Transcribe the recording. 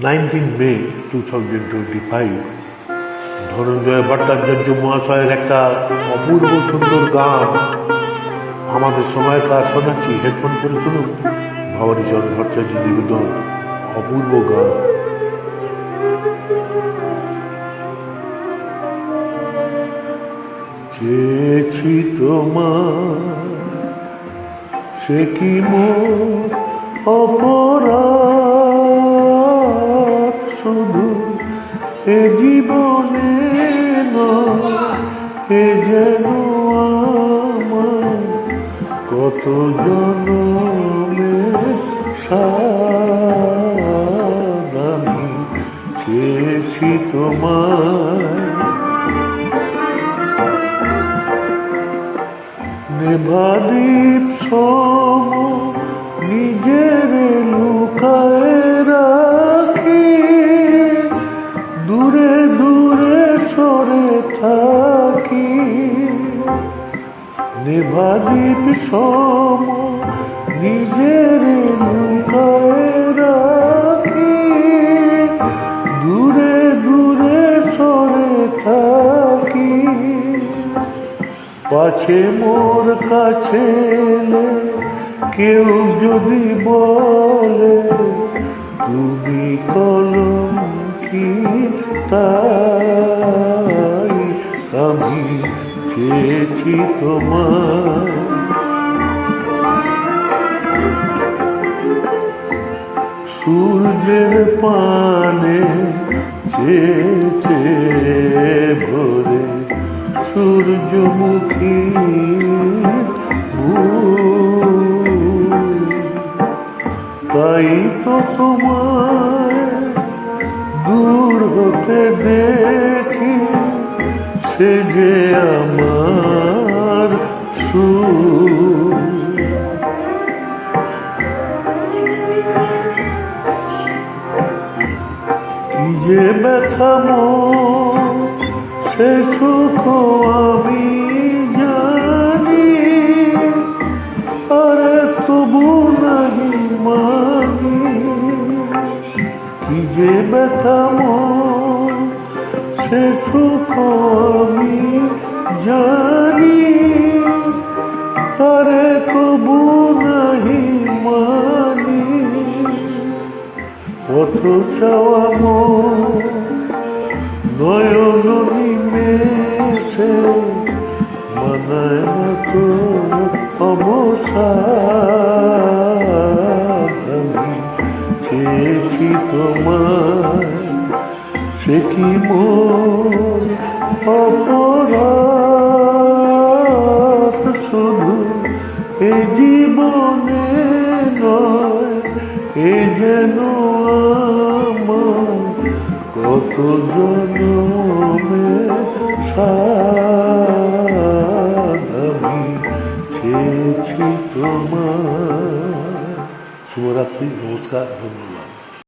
19 May 2025 Dhananjay Bhattacharya মহাশয়ের একটা অপূর্ব সুন্দর গান আমাদের সময়কার শোনাচ্ছি। হেডফোন করে শুনুন। ভবানীচরণ ভট্টাচার্য নিবেদন অপূর্ব গান। চেয়েছি তোমার সে কি মোর অপরাধ, শুধু এ জীবনে নয়, এ যেন আমার কত জনমের সাধ। আমি চেয়েছি তোমায় নেভাদ্বীপ সম নিজের লুকায় রাখি, দূরে দূরে সরে থাকি। নেভাদ্বীপ সম নিজের লুকায় রাখি, দূরে দূরে সরে থাকি। পাছে মোর কাছে এলে কেউ যদি বলে তুমি কলঙ্কি, তাই আমি চেয়েছি তোমার সূর্যের পানে চেয়ে ভরে সূর্যমুখী তাই তো তোমায় দূর হতে দেখি, সে যে আমার সুর। কি যে ব্যথা মোর সে সুখ আমি জানি, আরে তবু নাহি মানি। কি যে ব্যথা মোর সে সুখ আমি জানি, তারে তবু নাহি মানি। পথ চাওয়া মোর নয়ন নিমেষে মানায় না তো অবসাদ। আমি চেয়েছি তোমায় সে কি মোর অপরাধ, শুধু এ জীবনে নয়, এ যেন আমার কত জনমের সাধ। আমি চেয়েছি তোমার। শুভরাত্রি, নমস্কার, ধন্যবাদ।